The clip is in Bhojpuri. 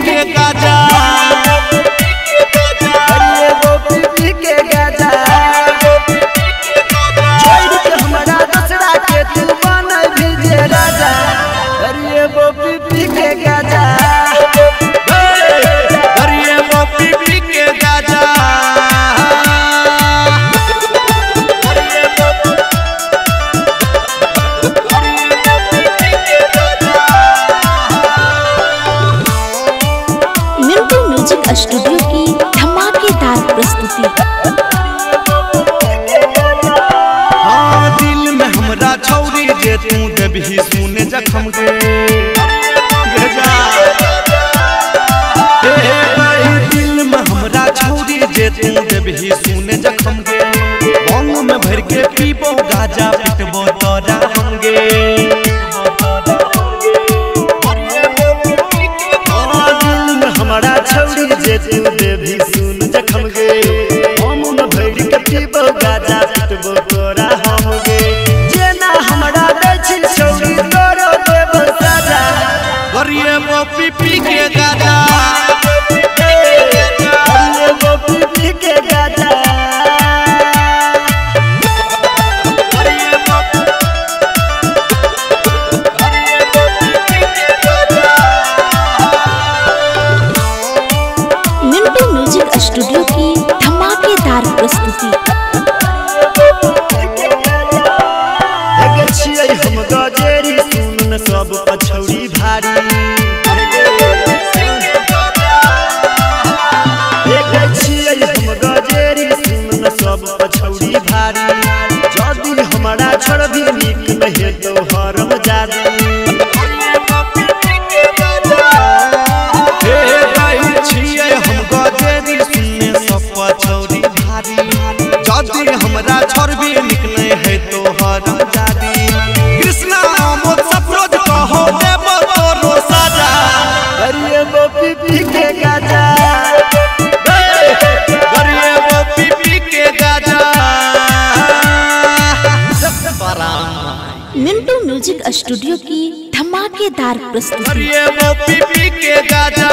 के गाजा अरे वो पी के गाजा छोड़ के हमारा दूसरा के तू बन भीजे राजा। अरे वो पी के गाजा अरे वो पी के गाजा मिंटू म्यूजिक स्टूडियो की धमाकेदार प्रस्तुति। हाँ दिल में हमरा छौरी जे तू देबही सुने जखम के दिल में हमरा छौरी जे तू देबही सुने जखम के बांग में भर के पीबो गाजा पिटबो तोरा हमगे दिल में हमारा छौरी जे तू देबही सुन जखम गे हम न भर के पीबो गाजा पिटबो तोरा हमगे जेना हमरा दै छी छौरी तोरो देबो साजा। अरे वो पी के गाजा अरे वो पी के गाजा मिंटू म्यूजिक स्टूडियो की धमाकेदार प्रस्तुति। हम गजेरी सुन सब पछौरी भारी हम गजेरी सुन सब पछौरी भारी जदी हमारा छोड़बी नीक नहीं तो हरम जादी। हम गजेरी सुने सब पछौरी भारी जदी हमरा छोड़बी निकले है तो हरम जादी। कृष्णा मोद सफरोज कहो देबो तोरो साजा। अरे वो पी के गाजा अरे वो पी के गाजा मिंटू म्यूजिक स्टूडियो की धमाकेदार प्रस्तुति। अरे वो पी के गाजा